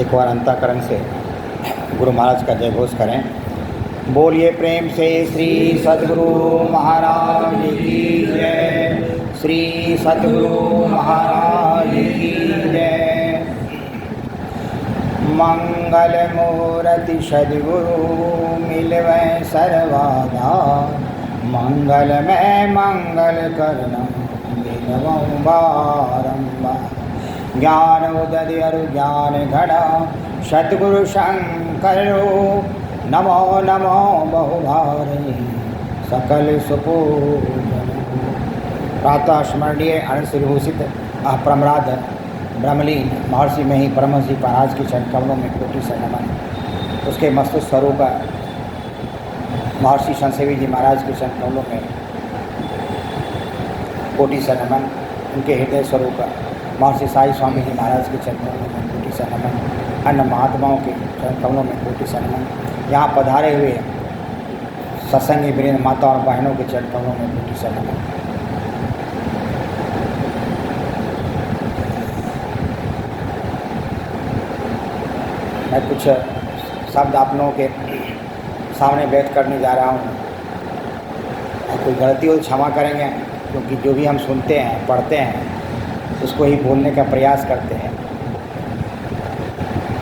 एक बार अंतःकरण से गुरु महाराज का जय घोष करें। बोलिए प्रेम से श्री सद्गुरु महाराज की जय। श्री सद्गुरु महाराज की जय। मंगल मूर्ति सद्गुरु मिलवै सर्वदा, मंगल में मंगल करना मिलवऊँ बारंबार। ज्ञान उदय अरु ज्ञान घड़ा सद्गुरु शंकरो, नमो नमो बहुभारे सकल सुपूजन। प्रातः स्मरणीय अनंत विभूषित अप्रमराध ब्रह्मलीन महर्षि में ही परमहंस महाराज के चरण कमलों में कोटि से नमन। उसके मस्तक स्वरूप महर्षि संसेवी जी महाराज के चरण कमलों में कोटि से नमन। उनके हृदय स्वरूप महर्षि साई स्वामी जी महाराज के चरण कमलों में कोटि से नमन। अन्य महात्माओं के चरण कमलों में कोटि से नमन। यहाँ पधारे हुए सत्संगी वृंद माता और बहनों के चरण कमलों में कोटि से नमन। मैं कुछ शब्द आप लोगों के सामने व्यक्त करने जा रहा हूँ, और कोई गलती हो तो क्षमा करेंगे, क्योंकि जो भी हम सुनते हैं पढ़ते हैं उसको ही बोलने का प्रयास करते हैं।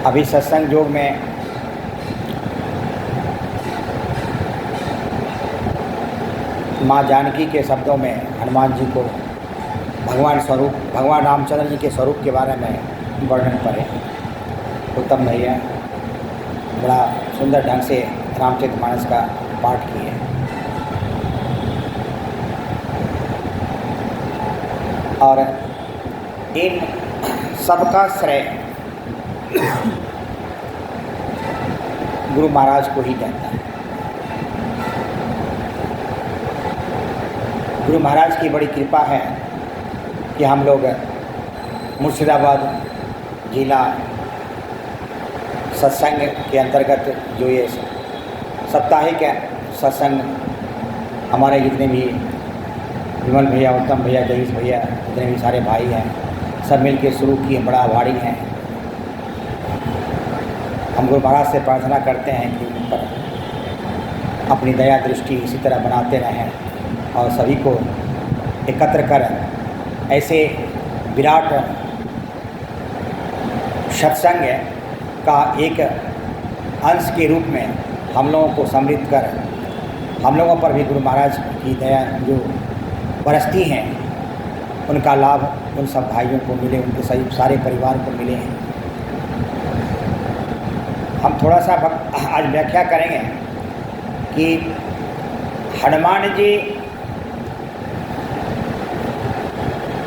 अभी सत्संग योग में माँ जानकी के शब्दों में हनुमान जी को भगवान रामचंद्र जी के स्वरूप के बारे में वर्णन करें। उत्तम भैया बड़ा सुंदर ढंग से रामचरितमानस का पाठ किए। और इन सबका श्रेय गुरु महाराज को ही जाता है। गुरु महाराज की बड़ी कृपा है कि हम लोग मुर्शिदाबाद जिला सत्संग के अंतर्गत जो ये साप्ताहिक सत्संग हमारे जितने भी विमल भैया, उत्तम भैया, जगीश भैया, जितने भी सारे भाई हैं, सब मिल के शुरू किए। बड़ा आभारी हैं। हम गुरु महाराज से प्रार्थना करते हैं कि उन पर अपनी दया दृष्टि इसी तरह बनाते रहें और सभी को एकत्र कर ऐसे विराट सत्संग का एक अंश के रूप में हम लोगों को समृद्ध कर हम लोगों पर भी गुरु महाराज की दया जो बरसती हैं उनका लाभ उन सब भाइयों को मिले, उनके सही सारे परिवार को मिले। हम थोड़ा सा आज व्याख्या करेंगे कि हनुमान जी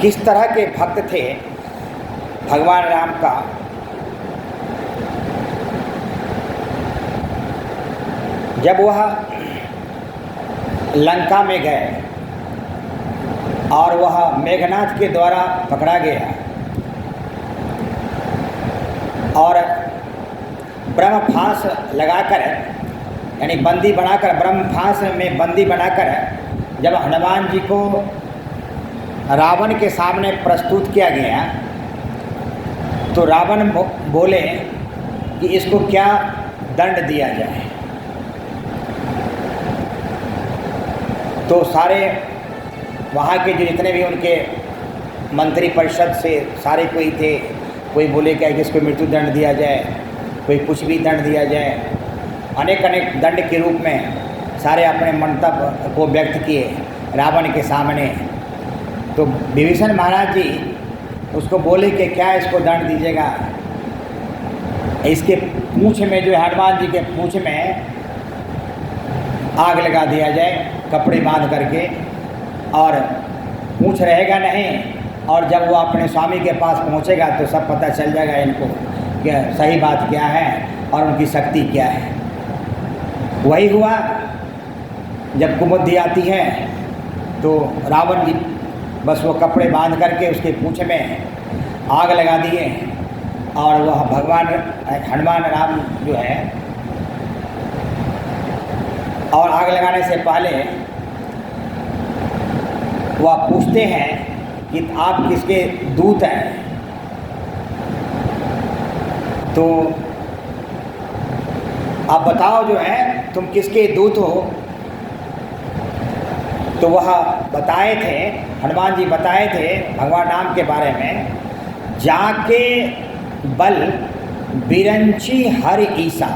किस तरह के भक्त थे भगवान राम का। जब वह लंका में गए और वह मेघनाथ के द्वारा पकड़ा गया और ब्रह्म फांस लगाकर यानी बंदी बनाकर ब्रह्म फांस में बंदी बनाकर जब हनुमान जी को रावण के सामने प्रस्तुत किया गया तो रावण बोले कि इसको क्या दंड दिया जाए। तो सारे वहाँ के जो जितने भी उनके मंत्री परिषद से सारे कोई थे, कोई बोले क्या कि इसको मृत्यु दंड दिया जाए, कोई कुछ भी दंड दिया जाए। अनेक अनेक दंड के रूप में सारे अपने मंतव्य को व्यक्त किए रावण के सामने। तो विभीषण महाराज जी उसको बोले कि क्या इसको दंड दीजिएगा। इसके पूँछ में जो हनुमान जी के पूँछ में आग लगा दिया जाए कपड़े बांध करके, और पूँछ रहेगा नहीं, और जब वो अपने स्वामी के पास पहुँचेगा तो सब पता चल जाएगा इनको कि सही बात क्या है और उनकी शक्ति क्या है। वही हुआ। जब कुबुद्धि आती है तो रावण जी बस वो कपड़े बांध करके उसके पूँछ में आग लगा दिए, और वह भगवान हनुमान राम जो है, और आग लगाने से पहले वह पूछते हैं कि आप किसके दूत हैं। तो आप बताओ जो है तुम किसके दूत हो। तो वह बताए थे, हनुमान जी बताए थे भगवान राम के बारे में, जाके बल बिरंची हर ईसा,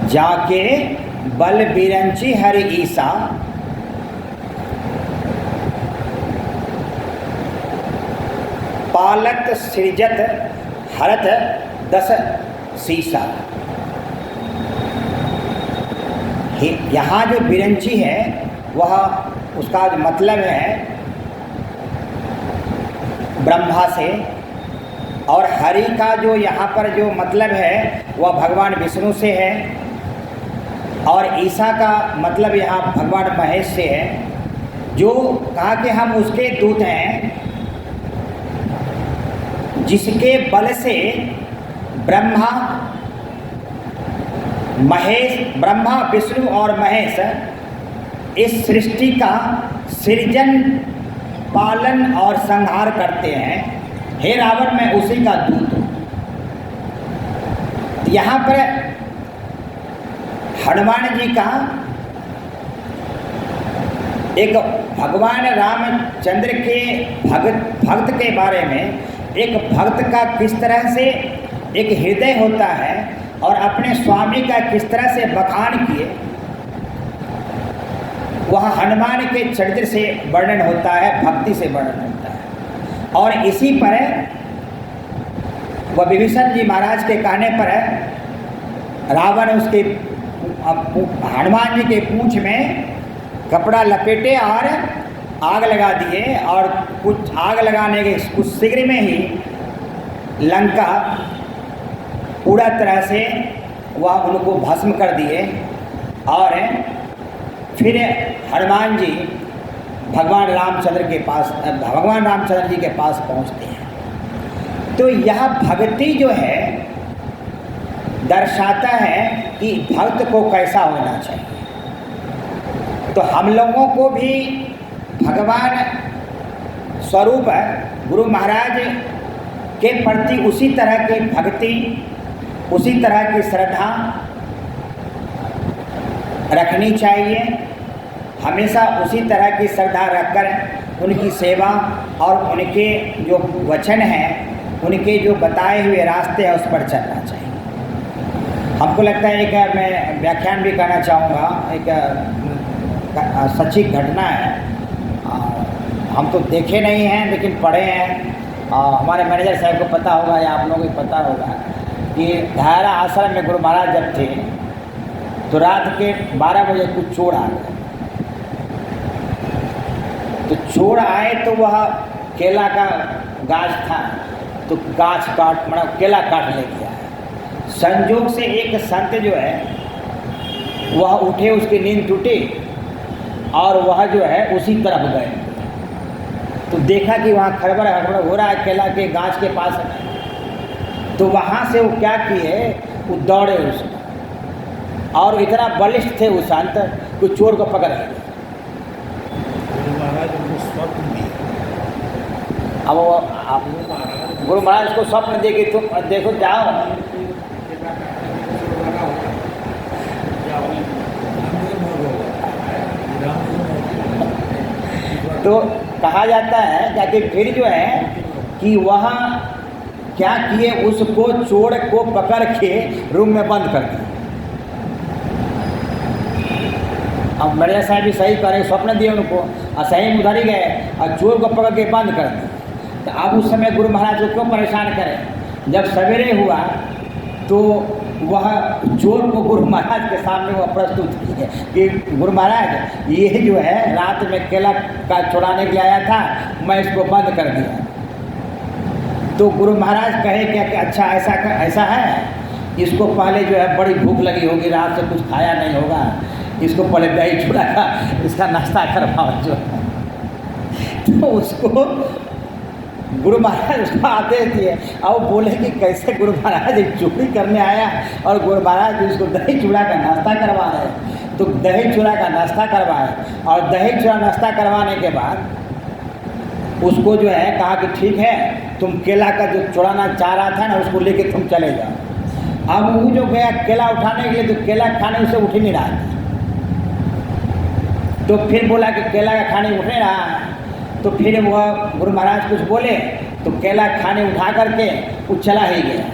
जाके बल बिरंची हर ईसा, पालत सृजत हरत दस सीसा। यहाँ जो बिरंची है वह उसका जो मतलब है ब्रह्मा से, और हरि का जो यहाँ पर जो मतलब है वह भगवान विष्णु से है, और ईसा का मतलब यहाँ भगवान महेश से है। जो कहा कि हम उसके दूत हैं जिसके बल से ब्रह्मा विष्णु और महेश इस सृष्टि का सृजन, पालन और संहार करते हैं। हे रावण, मैं उसी का दूत हूँ। यहाँ पर हनुमान जी का एक भगवान रामचंद्र के भक्त के बारे में, एक भक्त का किस तरह से एक हृदय होता है और अपने स्वामी का किस तरह से बखान किए, वह हनुमान के चरित्र से वर्णन होता है, भक्ति से वर्णन होता है। और इसी पर वह विभीषण जी महाराज के कहने पर रावण उसके हनुमान जी के पूंछ में कपड़ा लपेटे और आग लगा दिए, और कुछ आग लगाने के कुछ शीघ्र में ही लंका पूरा तरह से वह उनको भस्म कर दिए। और फिर हनुमान जी भगवान रामचंद्र जी के पास पहुंचते हैं। तो यह भक्ति जो है दर्शाता है कि भक्त को कैसा होना चाहिए। तो हम लोगों को भी भगवान स्वरूप गुरु महाराज के प्रति उसी तरह की भक्ति, उसी तरह की श्रद्धा रखनी चाहिए। हमेशा उसी तरह की श्रद्धा रखकर उनकी सेवा और उनके जो वचन हैं, उनके जो बताए हुए रास्ते हैं, उस पर चलना चाहिए। हमको लगता है एक मैं व्याख्यान भी करना चाहूँगा, एक सच्ची घटना है। हम तो देखे नहीं हैं लेकिन पढ़े हैं। हमारे मैनेजर साहब को पता होगा या आप लोगों को पता होगा कि धारा आश्रम में गुरु महाराज जब थे तो रात के 12 बजे कुछ चोर आ गए। तो चोर आए तो वह केला का गाछ था, तो गाछ काट मतलब केला काट ले गया। संजोग से एक संत जो है वह उठे, उसकी नींद टूटी और वह जो है उसी तरफ गए। तो देखा कि वहाँ खड़बड़ हड़बड़ हो रहा है केला के गाछ के पास। तो वहाँ से वो क्या किए, वो दौड़े उसको, और इतना बलिष्ठ थे वो संत कि चोर को पकड़ लिया। अब वो गुरु महाराज को स्वप्न दे कि तुम देखो जाओ। तो कहा जाता है कि फिर जो है कि वह क्या किए, उसको चोर को पकड़ के रूम में बंद कर दिया। अब मैनेजर साहब भी सही करें, स्वप्न दिए उनको और सही उधर ही गए और चोर को पकड़ के बंद कर दिया। तो अब उस समय गुरु महाराज को क्यों परेशान करें। जब सवेरे हुआ तो वह चोर को गुरु महाराज के सामने वह प्रस्तुत किए कि गुरु महाराज ये जो है रात में केला का चुराने के लिए आया था, मैं इसको बंद कर दिया। तो गुरु महाराज कहे क्या कि अच्छा ऐसा है, इसको पहले जो है बड़ी भूख लगी होगी, रात से कुछ खाया नहीं होगा, इसको पहले दही चूड़ा का इसका नाश्ता करवाओ जो। तो उसको गुरु महाराज उसको आदेश दिए और बोले कि कैसे गुरु महाराज चोरी करने आया और गुरु महाराज उसको दही चूड़ा का नाश्ता करवा रहे। तो दही चूड़ा का नाश्ता करवाए और दही चूड़ा नाश्ता करवाने के बाद उसको जो है कहा कि ठीक है, तुम केला का जो चुराना चाह रहा था ना उसको लेके तुम चले जाओ। अब वो जो गया केला उठाने के लिए, तो केला खाने उसे उठ ही नहीं रहा था। तो फिर बोला कि केला का खाने उठ नहीं रहा है, तो फिर वह गुरु महाराज कुछ बोले तो केला खाने उठा करके वो चला ही गया।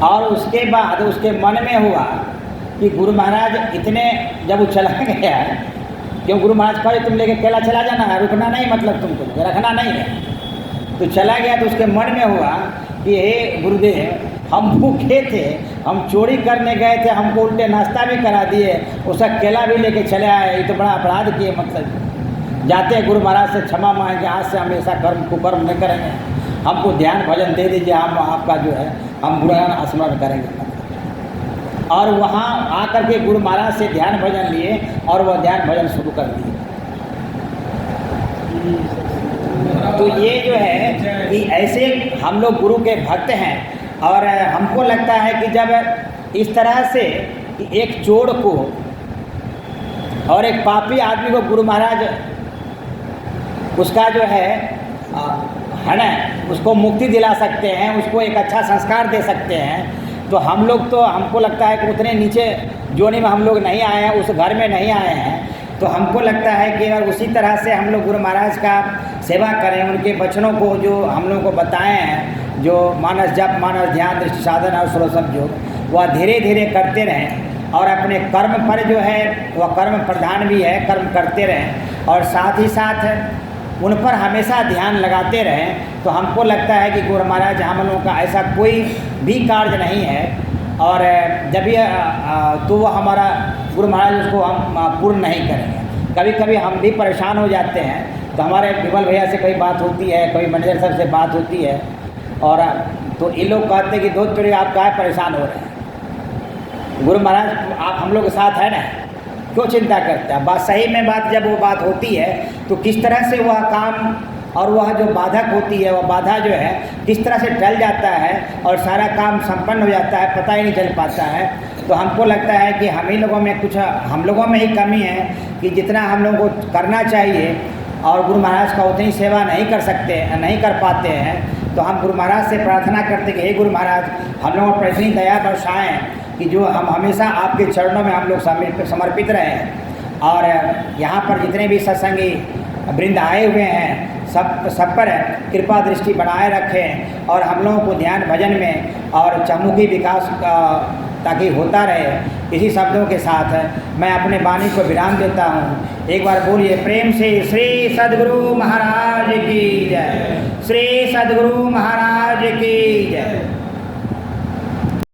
और उसके बाद उसके मन में हुआ कि गुरु महाराज इतने, जब वो चला गया, क्यों गुरु महाराज कहे तुम लेके केला चला जाना है, रुकना नहीं, मतलब तुमको रखना नहीं है। तो चला गया तो उसके मन में हुआ कि हे गुरुदेव, हम भूखे थे, हम चोरी करने गए थे, हमको उल्टे नाश्ता भी करा दिए, उसका केला भी लेके चले आए, ये तो बड़ा अपराध किए। मतलब जाते गुरु महाराज से क्षमा मांगे, आज से हमेशा कर्म कुकर्म नहीं करेंगे, हमको ध्यान भजन दे दीजिए, हम आपका जो है हम बुरा स्मरण करेंगे। और वहाँ आकर के गुरु महाराज से ध्यान भजन लिए और वह ध्यान भजन शुरू कर दिए। तो ये जो है कि ऐसे हम लोग गुरु के भक्त हैं, और हमको लगता है कि जब इस तरह से एक चोर को और एक पापी आदमी को गुरु महाराज उसका जो है ना उसको मुक्ति दिला सकते हैं, उसको एक अच्छा संस्कार दे सकते हैं, तो हम लोग तो हमको लगता है कि उतने नीचे जोनी में हम लोग नहीं आए हैं, उस घर में नहीं आए हैं। तो हमको लगता है कि अगर उसी तरह से हम लोग गुरु महाराज का सेवा करें, उनके वचनों को जो हम लोग को बताए हैं, जो मानस जप, मानस ध्यान, दृष्टि साधन और षोडशोपचार योग, वह धीरे धीरे करते रहें और अपने कर्म पर जो है वह कर्म प्रधान भी है, कर्म करते रहें और साथ ही साथ उन पर हमेशा ध्यान लगाते रहें। तो हमको लगता है कि गुरु महाराज हम लोगों का ऐसा कोई भी कार्य नहीं है, और जब भी तो वो हमारा गुरु महाराज उसको हम पूर्ण नहीं करेंगे। कभी कभी हम भी परेशान हो जाते हैं, तो हमारे विमल भैया से कई बात होती है, कभी मैनेजर साहब से बात होती है, और तो ये लोग कहते हैं कि दो तोड़े आप क्या परेशान हो रहे हैं, गुरु महाराज आप हम लोग के साथ है ना, क्यों चिंता करते हैं। बात सही में बात जब वो बात होती है तो किस तरह से वह काम और वह जो बाधक होती है, वह बाधा जो है किस तरह से टल जाता है और सारा काम संपन्न हो जाता है, पता ही नहीं चल पाता है। तो हमको लगता है कि हम ही लोगों में कुछ, हम लोगों में ही कमी है कि जितना हम लोगों को करना चाहिए और गुरु महाराज का उतनी सेवा नहीं कर सकते, नहीं कर पाते हैं। तो हम गुरु महाराज से प्रार्थना करते कि हे गुरु महाराज, हम लोगों पर इतनी दया बरसाएँ कि जो हम हमेशा आपके चरणों में हम लोग समर्पित रहें, और यहाँ पर जितने भी सत्संगी वृंद आए हुए हैं सब पर कृपा दृष्टि बनाए रखें, और हम लोगों को ध्यान भजन में और चहुमुखी विकास ताकि होता रहे। इसी शब्दों के साथ मैं अपने वाणी को विराम देता हूँ। एक बार बोलिए प्रेम से, श्री सद्गुरु महाराज की जय, श्री सद्गुरु महाराज